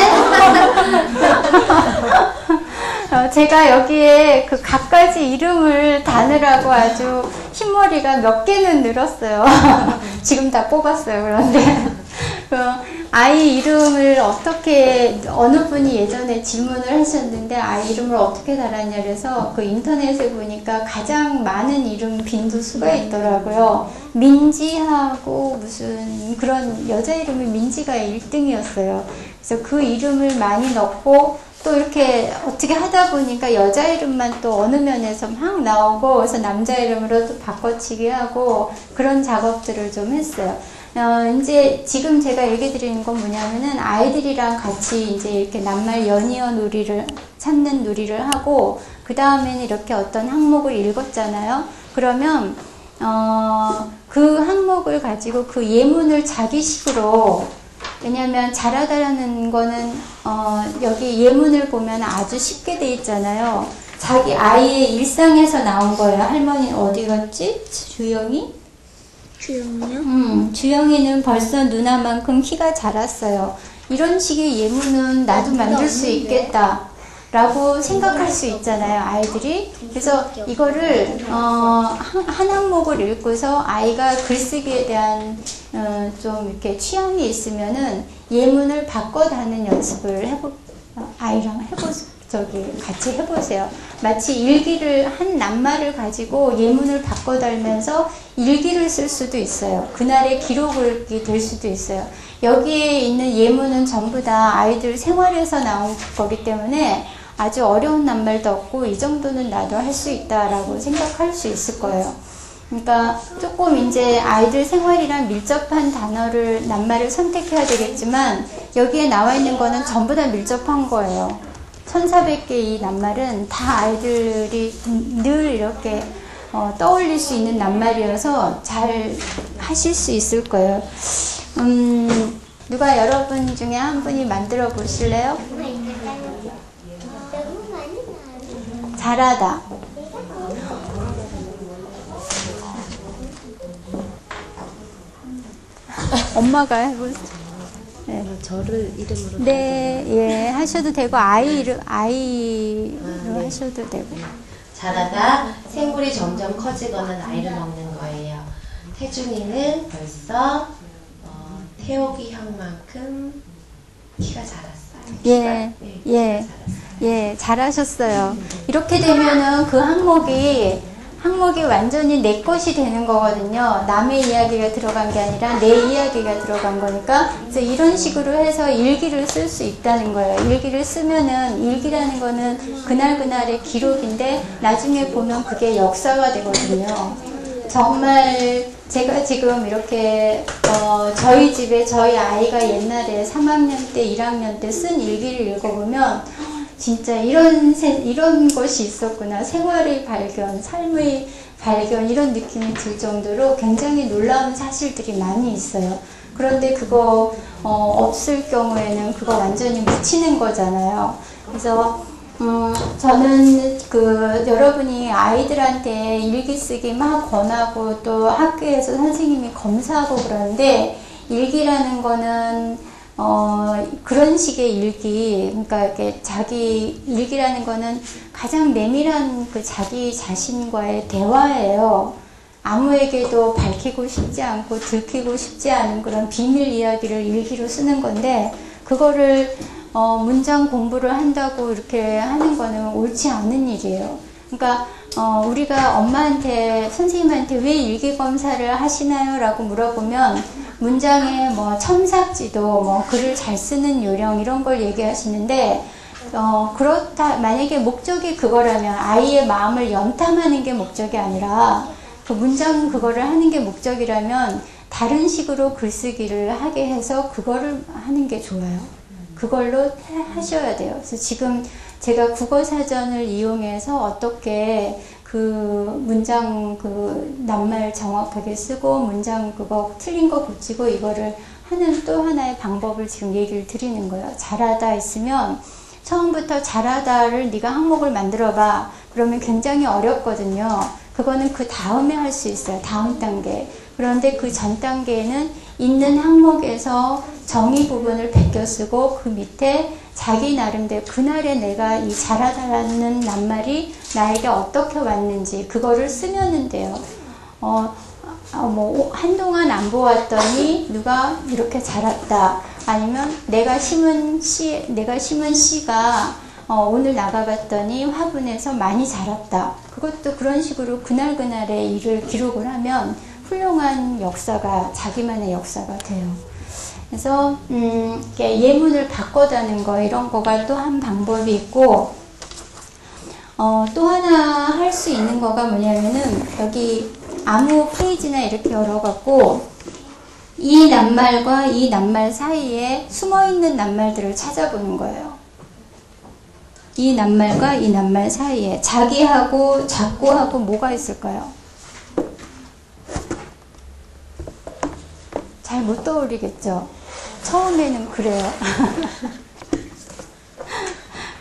제가 여기에 그 각가지 이름을 다느라고 아주 흰머리가 몇 개는 늘었어요. 지금 다 뽑았어요, 그런데. 아이 이름을 어느 분이 예전에 질문을 하셨는데 아이 이름을 어떻게 달았냐 그래서 그 인터넷에 보니까 가장 많은 이름 빈도수가 있더라고요. 민지하고 무슨 그런 여자 이름이 민지가 1등이었어요. 그래서 그 이름을 많이 넣고 또 이렇게 어떻게 하다 보니까 여자 이름만 또 어느 면에서 막 나오고 그래서 남자 이름으로 또 바꿔치기 하고 그런 작업들을 좀 했어요. 이제 지금 제가 얘기 드리는 건 뭐냐면은 아이들이랑 같이 이제 이렇게 낱말 연이어 놀이를 찾는 놀이를 하고 그 다음에는 이렇게 어떤 항목을 읽었잖아요. 그러면 그 항목을 가지고 그 예문을 자기식으로, 왜냐면 자라다라는 거는 여기 예문을 보면 아주 쉽게 돼 있잖아요. 자기 아이의 일상에서 나온 거예요. 할머니 어디 갔지? 주영이? 주영이요? 주영이는 벌써 누나만큼 키가 자랐어요. 이런 식의 예문은 나도 만들 수 있겠다 라고 생각할 수 있잖아요, 아이들이. 그래서 이거를 한 항목을 읽고서 아이가 글쓰기에 대한 좀 이렇게 취향이 있으면은 예문을 바꿔다는 연습을 아이랑 같이 해보세요. 마치 일기를 한 낱말을 가지고 예문을 바꿔 달면서 일기를 쓸 수도 있어요. 그날의 기록이 될 수도 있어요. 여기에 있는 예문은 전부 다 아이들 생활에서 나온 거기 때문에 아주 어려운 낱말도 없고 이 정도는 나도 할 수 있다라고 생각할 수 있을 거예요. 그러니까 조금 이제 아이들 생활이랑 밀접한 낱말을 선택해야 되겠지만 여기에 나와 있는 거는 전부 다 밀접한 거예요. 1400개 이 낱말은 다 아이들이 늘 이렇게 떠올릴 수 있는 낱말이어서 잘 하실 수 있을 거예요. 누가 여러분 중에 한 분이 만들어 보실래요? 잘하다. 엄마가 해보세요. 네. 저를 이름으로 네, 예, 하셔도 되고 아이로 하셔도 되고. 자라다 생물이 점점 커지고는 아이를 먹는 거예요. 태준이는 벌써 태옥이 형만큼 키가 자랐어요. 예, 예, 예, 잘하셨어요. 이렇게 되면은 그 항목이 완전히 내 것이 되는 거거든요. 남의 이야기가 들어간 게 아니라 내 이야기가 들어간 거니까. 그래서 이런 식으로 해서 일기를 쓸 수 있다는 거예요. 일기를 쓰면은, 일기라는 거는 그날그날의 기록인데 나중에 보면 그게 역사가 되거든요. 정말 제가 지금 이렇게 저희 집에 저희 아이가 옛날에 3학년 때 1학년 때 쓴 일기를 읽어보면 진짜 이런 것이 있었구나. 생활의 발견, 삶의 발견 이런 느낌이 들 정도로 굉장히 놀라운 사실들이 많이 있어요. 그런데 그거 없을 경우에는 그거 완전히 묻히는 거잖아요. 그래서 저는 여러분이 아이들한테 일기 쓰기 막 권하고 또 학교에서 선생님이 검사하고 그러는데 일기라는 거는 그런 식의 일기, 그러니까 이렇게 자기 일기라는 거는 가장 내밀한 그 자기 자신과의 대화예요. 아무에게도 밝히고 싶지 않고 들키고 싶지 않은 그런 비밀 이야기를 일기로 쓰는 건데 그거를 문장 공부를 한다고 이렇게 하는 거는 옳지 않은 일이에요. 그러니까 우리가 엄마한테 선생님한테 왜 일기 검사를 하시나요? 라고 물어보면 문장에 뭐 첨삭지도 뭐 글을 잘 쓰는 요령 이런 걸 얘기하시는데 그렇다 만약에 목적이 그거라면 아이의 마음을 연탐하는 게 목적이 아니라 그 문장 그거를 하는 게 목적이라면 다른 식으로 글쓰기를 하게 해서 그거를 하는 게 좋아요. 그걸로 하셔야 돼요. 그래서 지금 제가 국어사전을 이용해서 어떻게 그 문장 낱말 정확하게 쓰고 문장 그거 틀린 거 고치고 이거를 하는 또 하나의 방법을 지금 얘기를 드리는 거예요. 잘하다 있으면 처음부터 잘하다를 네가 항목을 만들어 봐. 그러면 굉장히 어렵거든요. 그거는 그 다음에 할 수 있어요. 다음 단계. 그런데 그 전 단계에는 있는 항목에서 정의 부분을 베껴 쓰고 그 밑에 자기 나름대로 그날에 내가 이 잘하다라는 낱말이 나에게 어떻게 왔는지 그거를 쓰면은 돼요. 뭐 한동안 안 보았더니 누가 이렇게 자랐다. 아니면 내가 심은 씨가 오늘 나가봤더니 화분에서 많이 자랐다. 그것도 그런 식으로 그날그날의 일을 기록을 하면 훌륭한 역사가 자기만의 역사가 돼요. 그래서 예문을 바꿔다는 거 이런 거가 또 한 방법이 있고 또 하나 할 수 있는 거가 뭐냐면은 여기 아무 페이지나 이렇게 열어갖고 이 낱말과 이 낱말 사이에 숨어있는 낱말들을 찾아보는 거예요. 이 낱말과 이 낱말 사이에 자기하고 작고하고 뭐가 있을까요? 잘 못 떠올리겠죠? 처음에는 그래요.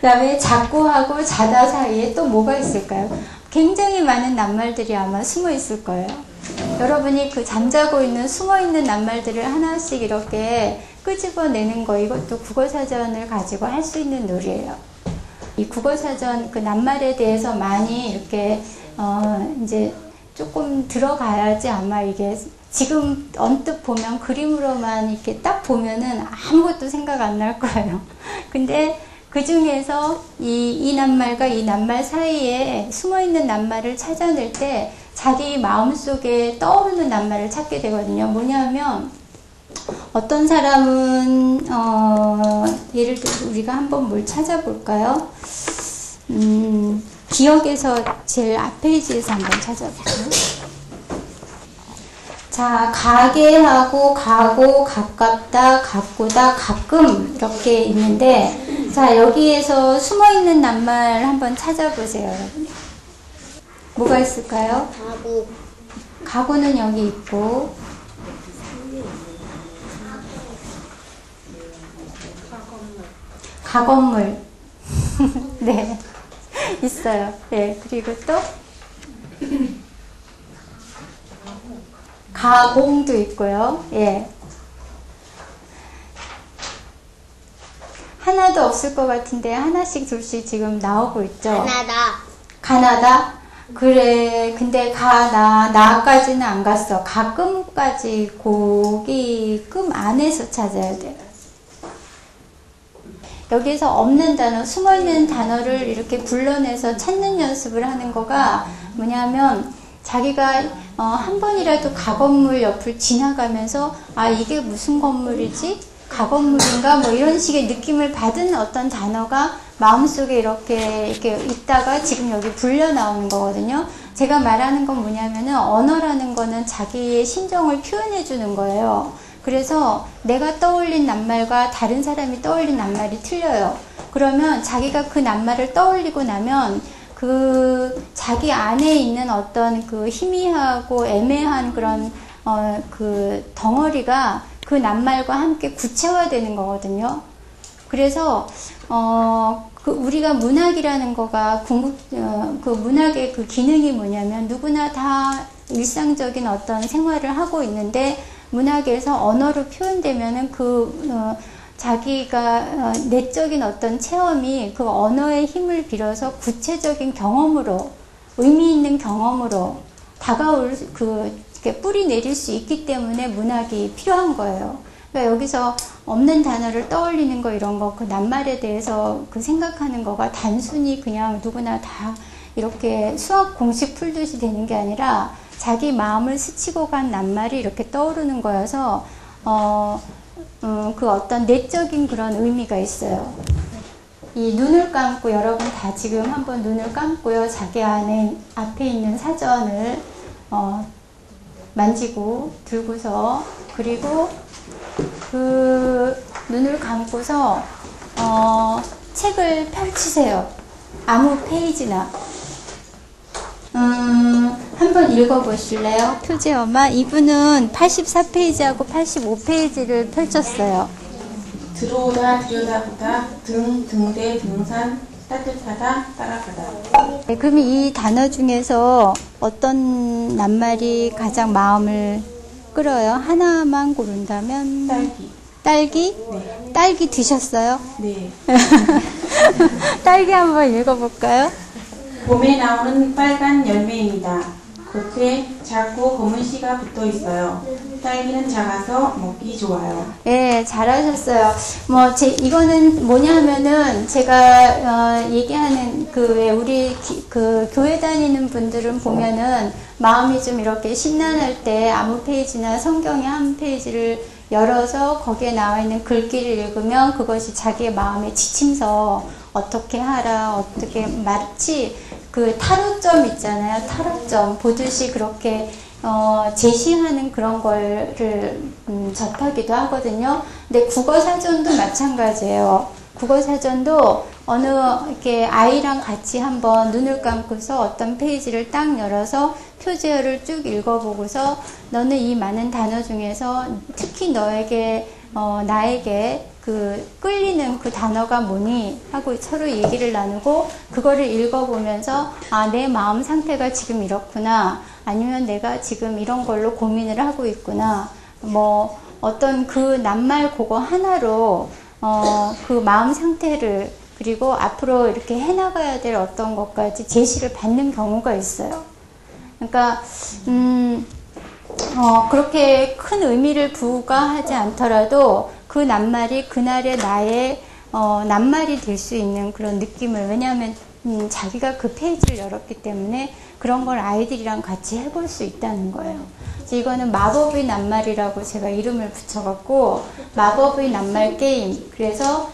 그 다음에 작고하고 자다 사이에 또 뭐가 있을까요? 굉장히 많은 낱말들이 아마 숨어 있을 거예요. 여러분이 그 잠자고 있는 숨어있는 낱말들을 하나씩 이렇게 끄집어내는 거 이것도 국어사전을 가지고 할 수 있는 놀이에요. 이 국어사전 그 낱말에 대해서 많이 이렇게 이제 조금 들어가야지 아마 이게 지금 언뜻 보면 그림으로만 이렇게 딱 보면은 아무것도 생각 안 날 거예요. 근데 그 중에서 이 낱말과 이 낱말 사이에 숨어있는 낱말을 찾아낼 때 자기 마음속에 떠오르는 낱말을 찾게 되거든요. 뭐냐면 어떤 사람은 예를 들어 우리가 한번 뭘 찾아볼까요? 기억에서 제일 앞 페이지에서 한번 찾아볼까요? 자, 가게하고 가고 가깝다 가꾸다 가끔 이렇게 있는데 자, 여기에서 숨어있는 낱말 한번 찾아보세요, 여러분. 뭐가 있을까요? 가구. 가구는 여기 있고 가건물 네 있어요. 네, 그리고 또 가공도 있고요. 예. 하나도 없을 것 같은데 하나씩 둘씩 지금 나오고 있죠. 하나다. 가나다? 그래. 근데 나까지는 안 갔어. 가끔까지 고기 끔 안에서 찾아야 돼. 여기서 없는 단어, 숨어있는 단어를 이렇게 불러내서 찾는 연습을 하는 거가 뭐냐면 자기가 한 번이라도 가건물 옆을 지나가면서 아 이게 무슨 건물이지? 가건물인가? 뭐 이런 식의 느낌을 받은 어떤 단어가 마음속에 이렇게 있다가 지금 여기 불려 나오는 거거든요. 제가 말하는 건 뭐냐면은 언어라는 거는 자기의 심정을 표현해 주는 거예요. 그래서 내가 떠올린 낱말과 다른 사람이 떠올린 낱말이 틀려요. 그러면 자기가 그 낱말을 떠올리고 나면 그 자기 안에 있는 어떤 그 희미하고 애매한 그런 그 덩어리가 그 낱말과 함께 구체화되는 거거든요. 그래서 우리가 문학이라는 거가 그 문학의 그 기능이 뭐냐면 누구나 다 일상적인 어떤 생활을 하고 있는데 문학에서 언어로 표현되면은 자기가 내적인 어떤 체험이 그 언어의 힘을 빌어서 구체적인 경험으로 의미 있는 경험으로 다가올 이렇게 뿌리 내릴 수 있기 때문에 문학이 필요한 거예요. 그러니까 여기서 없는 단어를 떠올리는 거 이런 거 그 낱말에 대해서 그 생각하는 거가 단순히 그냥 누구나 다 이렇게 수학 공식 풀듯이 되는 게 아니라 자기 마음을 스치고 간 낱말이 이렇게 떠오르는 거여서 그 어떤 내적인 그런 의미가 있어요. 이 눈을 감고 여러분 다 지금 한번 눈을 감고요. 자기 앞에 있는 사전을 만지고 들고서 그리고 그 눈을 감고서 책을 펼치세요. 아무 페이지나. 한번 읽어보실래요? 표제 엄마, 이분은 84페이지하고 85페이지를 펼쳤어요. 들어오다, 들여다보다, 등대, 등산, 따뜻하다, 따라가다. 네, 그럼 이 단어 중에서 어떤 낱말이 가장 마음을 끌어요? 하나만 고른다면? 딸기. 딸기? 네. 딸기 드셨어요? 네. 딸기 한번 읽어볼까요? 봄에 나오는 빨간 열매입니다. 겉에 작고 검은 씨가 붙어 있어요. 딸기는 작아서 먹기 좋아요. 예, 잘하셨어요. 이거는 뭐냐면은, 제가, 얘기하는, 왜, 우리, 교회 다니는 분들은 보면은, 마음이 좀 이렇게 심란할 때, 아무 페이지나 성경의 한 페이지를 열어서, 거기에 나와 있는 글귀를 읽으면, 그것이 자기의 마음의 지침서, 어떻게 하라, 어떻게, 마치, 그 타로점 있잖아요. 타로점 보듯이 그렇게 제시하는 그런 거를 접하기도 하거든요. 근데 국어사전도 마찬가지예요. 국어사전도 이렇게 아이랑 같이 한번 눈을 감고서 어떤 페이지를 딱 열어서 표제어를 쭉 읽어보고서 너는 이 많은 단어 중에서 특히 너에게 나에게 끌리는 그 단어가 뭐니? 하고 서로 얘기를 나누고, 그거를 읽어보면서, 내 마음 상태가 지금 이렇구나. 아니면 내가 지금 이런 걸로 고민을 하고 있구나. 어떤 그 낱말 그거 하나로, 그 마음 상태를, 그리고 앞으로 이렇게 해나가야 될 어떤 것까지 제시를 받는 경우가 있어요. 그러니까, 그렇게 큰 의미를 부과하지 않더라도 그 낱말이 그날의 나의 낱말이 될 수 있는 그런 느낌을, 왜냐하면 자기가 그 페이지를 열었기 때문에 그런 걸 아이들이랑 같이 해볼 수 있다는 거예요. 그래서 이거는 마법의 낱말이라고 제가 이름을 붙여갖고 마법의 낱말 게임. 그래서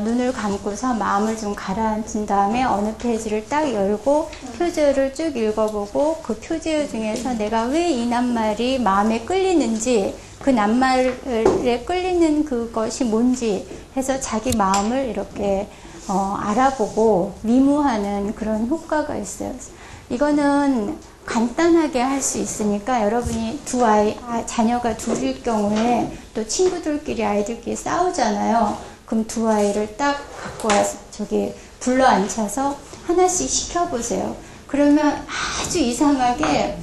눈을 감고서 마음을 좀 가라앉힌 다음에 어느 페이지를 딱 열고 표제어를 쭉 읽어보고 그 표제어 중에서 내가 왜 이 낱말이 마음에 끌리는지, 그 낱말에 끌리는 그것이 뭔지 해서 자기 마음을 이렇게 알아보고 미무하는 그런 효과가 있어요. 이거는 간단하게 할 수 있으니까 여러분이 자녀가 둘일 경우에 또 친구들끼리 아이들끼리 싸우잖아요. 그럼 두 아이를 딱 갖고 와서 불러 앉혀서 하나씩 시켜보세요. 그러면 아주 이상하게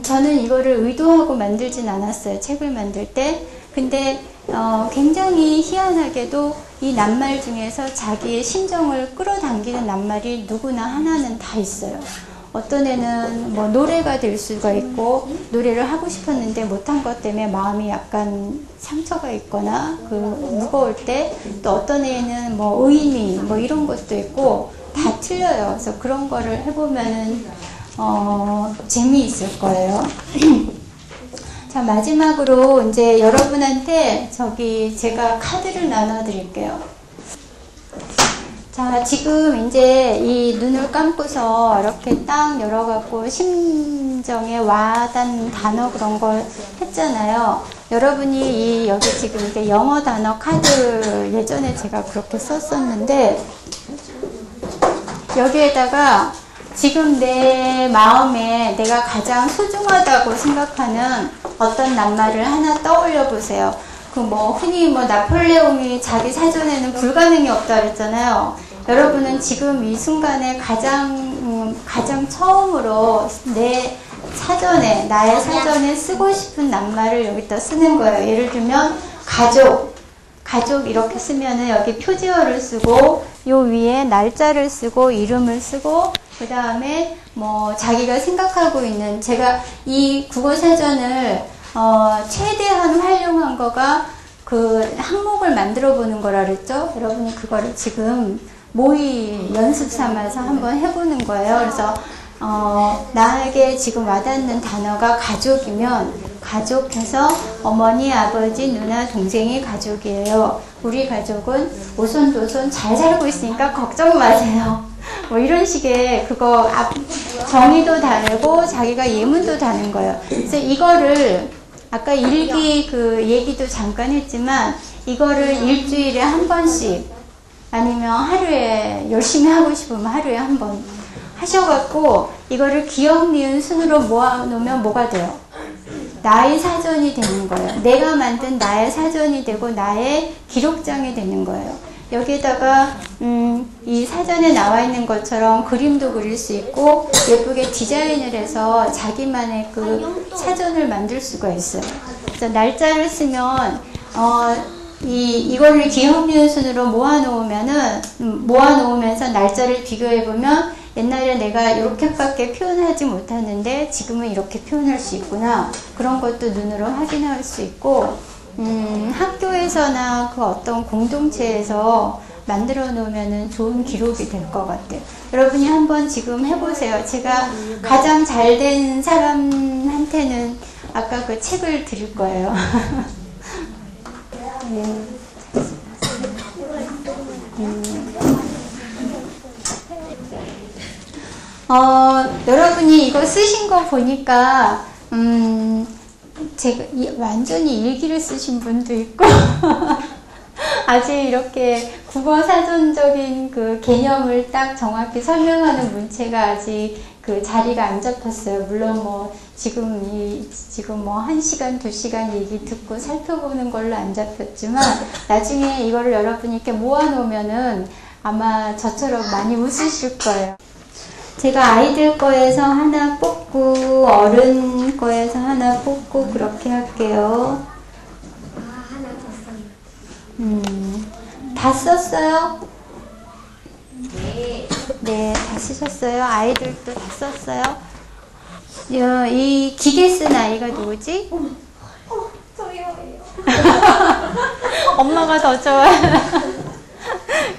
저는 이거를 의도하고 만들진 않았어요. 책을 만들 때. 근데 굉장히 희한하게도 이 낱말 중에서 자기의 심정을 끌어당기는 낱말이 누구나 하나는 다 있어요. 어떤 애는 뭐 노래가 될 수가 있고, 노래를 하고 싶었는데 못한 것 때문에 마음이 약간 상처가 있거나 무거울 때, 또 어떤 애는 뭐 의미 뭐 이런 것도 있고 다 틀려요. 그래서 그런 거를 해보면은 재미있을 거예요. 자, 마지막으로 이제 여러분한테 제가 카드를 나눠 드릴게요. 자, 지금 이제 이 눈을 감고서 이렇게 딱 열어갖고 심정에 와닿는 단어 그런 걸 했잖아요. 여러분이 여기 지금 이게 영어 단어 카드 예전에 제가 그렇게 썼었는데, 여기에다가 지금 내 마음에 내가 가장 소중하다고 생각하는 어떤 낱말을 하나 떠올려 보세요. 흔히 나폴레옹이 자기 사전에는 불가능이 없다 그랬잖아요. 여러분은 지금 이 순간에 가장 처음으로 나의 사전에 쓰고 싶은 낱말을 여기다 쓰는 거예요. 예를 들면, 가족 이렇게 쓰면은 여기 표제어를 쓰고, 요 위에 날짜를 쓰고, 이름을 쓰고, 그 다음에 자기가 생각하고 있는, 제가 이 국어사전을 최대한 활용한 거가 그 항목을 만들어 보는 거라 그랬죠? 여러분이 그거를 지금 모의 연습 삼아서 한번 해보는 거예요. 그래서 나에게 지금 와닿는 단어가 가족이면, 가족해서 어머니, 아버지, 누나, 동생이 가족이에요. 우리 가족은 오손도손 잘 살고 있으니까 걱정 마세요. 이런 식의 정의도 다르고 자기가 예문도 다른 거예요. 그래서 이거를 아까 일기 얘기도 잠깐 했지만, 이거를 일주일에 한 번씩, 아니면 하루에 열심히 하고 싶으면 하루에 한 번 하셔갖고 이거를 기억, 니은, 순으로 모아놓으면 뭐가 돼요? 나의 사전이 되는 거예요. 내가 만든 나의 사전이 되고 나의 기록장이 되는 거예요. 여기에다가 이 사전에 나와 있는 것처럼 그림도 그릴 수 있고 예쁘게 디자인을 해서 자기만의 그 사전을 만들 수가 있어요. 그래서 날짜를 쓰면 이거를 기억, 니은, 순으로 모아놓으면서 날짜를 비교해보면 옛날에 내가 이렇게밖에 표현하지 못했는데 지금은 이렇게 표현할 수 있구나. 그런 것도 눈으로 확인할 수 있고, 학교에서나 그 어떤 공동체에서 만들어 놓으면 좋은 기록이 될 것 같아요. 여러분이 한번 지금 해보세요. 제가 가장 잘 된 사람한테는 아까 그 책을 드릴 거예요. 여러분이 이거 쓰신 거 보니까 제가 완전히 일기를 쓰신 분도 있고 아직 이렇게 국어 사전적인 그 개념을 딱 정확히 설명하는 문체가 아직 그 자리가 안 잡혔어요. 물론 지금 1시간, 2시간 얘기 듣고 살펴보는 걸로 안 잡혔지만 나중에 이거를 여러분이 이렇게 모아놓으면은 아마 저처럼 많이 웃으실 거예요. 제가 아이들 거에서 하나 뽑고 어른 거에서 하나 뽑고 그렇게 할게요. 다 썼어요? 네, 다 쓰셨어요? 아이들도 다 썼어요? 이 기계 쓴 아이가 누구지? 저요. 엄마가 더 좋아.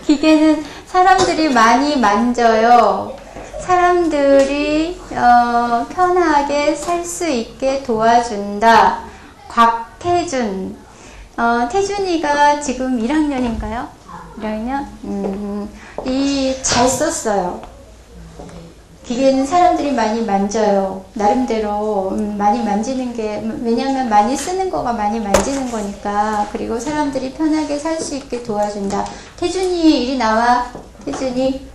기계는 사람들이 많이 만져요. 사람들이 편하게 살 수 있게 도와준다. 곽태준. 태준이가 지금 1학년인가요? 1학년? 잘 썼어요. 기계는 사람들이 많이 만져요. 나름대로 많이 만지는 게, 왜냐면 많이 쓰는 거가 많이 만지는 거니까. 그리고 사람들이 편하게 살 수 있게 도와준다. 태준이 이리 나와. 태준이.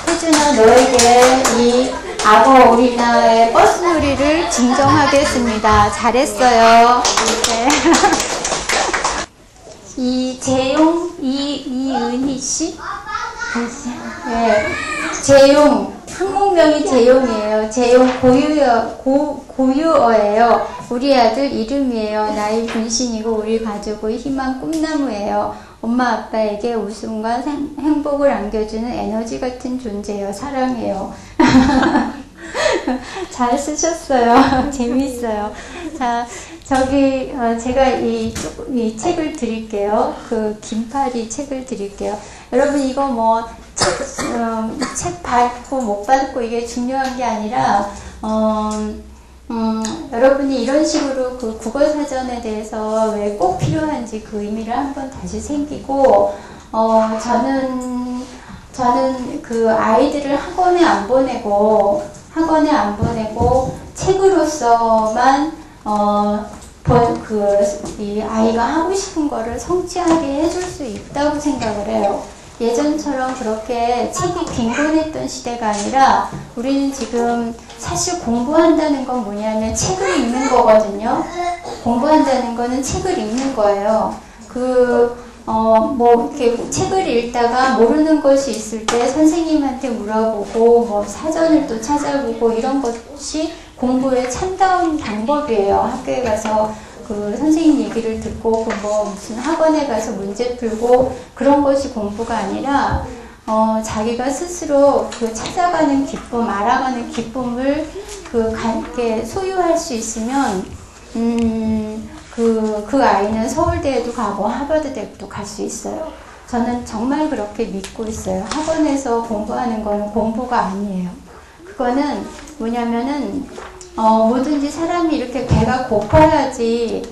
태준아, 너에게 이 악어 오리나의 버스놀이를 증정하겠습니다. 잘했어요. 네. 이재용, 이은희 씨? 네. 재용, 한국명이 재용이에요. 재용 고유어예요. 우리 아들 이름이에요. 나의 분신이고 우리 가족의 희망 꿈나무예요. 엄마 아빠에게 웃음과 행복을 안겨주는 에너지 같은 존재예요. 사랑해요. 잘 쓰셨어요. 재미있어요. 자, 저기 제가 이 책을 드릴게요. 그 긴팔이 책을 드릴게요. 여러분 이거 뭐 책 받고 못 받고 이게 중요한 게 아니라 여러분이 이런 식으로 그 국어사전에 대해서 왜 꼭 필요한지 그 의미를 한번 다시 생기고 저는 그 아이들을 학원에 안 보내고 책으로서만 이 아이가 하고 싶은 거를 성취하게 해줄 수 있다고 생각을 해요. 예전처럼 그렇게 책이 빈곤했던 시대가 아니라 우리는 지금 사실 공부한다는 건 뭐냐면 책을 읽는 거거든요. 공부한다는 거는 책을 읽는 거예요. 이렇게 책을 읽다가 모르는 것이 있을 때 선생님한테 물어보고, 사전을 또 찾아보고, 이런 것이 공부의 참다운 방법이에요. 학교에 가서 그 선생님 얘기를 듣고, 무슨 학원에 가서 문제 풀고, 그런 것이 공부가 아니라, 자기가 스스로 그 찾아가는 기쁨, 알아가는 기쁨을 이렇게 소유할 수 있으면, 그 아이는 서울대에도 가고 하버드대도 갈 수 있어요. 저는 정말 그렇게 믿고 있어요. 학원에서 공부하는 거는 공부가 아니에요. 그거는 뭐냐면은, 뭐든지 사람이 이렇게 배가 고파야지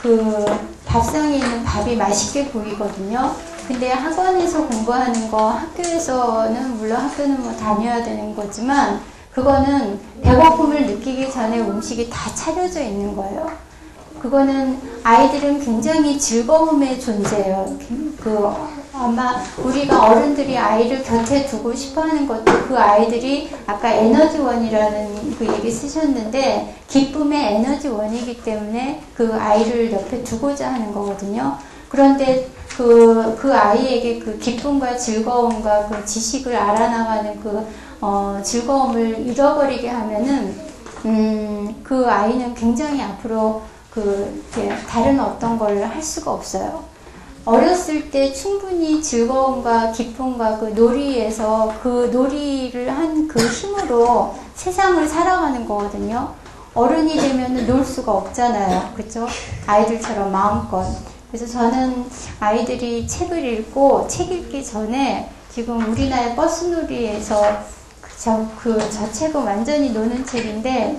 그 밥상에 있는 밥이 맛있게 보이거든요. 근데 학원에서 공부하는 거, 학교에서는, 물론 학교는 뭐 다녀야 되는 거지만, 그거는 배고픔을 느끼기 전에 음식이 다 차려져 있는 거예요. 그거는 아이들은 굉장히 즐거움의 존재예요. 아마 우리가 어른들이 아이를 곁에 두고 싶어 하는 것도 그 아이들이 아까 에너지원이라는 그 얘기 쓰셨는데 기쁨의 에너지원이기 때문에 그 아이를 옆에 두고자 하는 거거든요. 그런데 그 아이에게 그 기쁨과 즐거움과 그 지식을 알아나가는 즐거움을 잃어버리게 하면은, 그 아이는 굉장히 앞으로 다른 어떤 걸 할 수가 없어요. 어렸을 때 충분히 즐거움과 기쁨과 그 놀이에서 그 놀이를 한 그 힘으로 세상을 살아가는 거거든요. 어른이 되면 놀 수가 없잖아요. 그렇죠? 아이들처럼 마음껏. 그래서 저는 아이들이 책을 읽고 책 읽기 전에 지금 우리나라의 버스놀이에서 저 책은 완전히 노는 책인데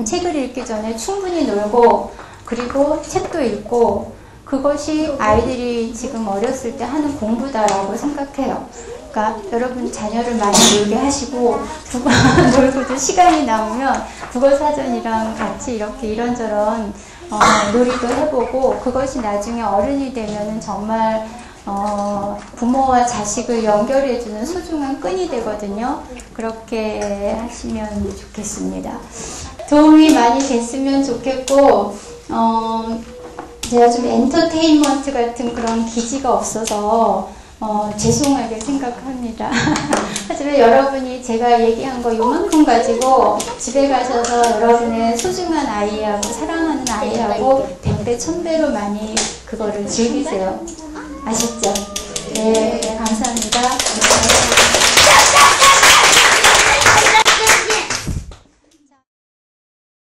책을 읽기 전에 충분히 놀고 그리고 책도 읽고 그것이 아이들이 지금 어렸을 때 하는 공부다라고 생각해요. 그러니까 여러분 자녀를 많이 놀게 하시고 놀고도 시간이 남으면 국어사전이랑 같이 이렇게 이런저런 놀이도 해보고 그것이 나중에 어른이 되면은 정말 부모와 자식을 연결해주는 소중한 끈이 되거든요. 그렇게 하시면 좋겠습니다. 도움이 많이 됐으면 좋겠고 제가 좀 엔터테인먼트 같은 그런 기지가 없어서 죄송하게 생각합니다. 하지만 여러분이 제가 얘기한 거 요만큼 가지고 집에 가셔서 여러분의 소중한 아이하고 사랑하는 아이하고 100배 1000배로 많이 그거를 즐기세요. 아셨죠?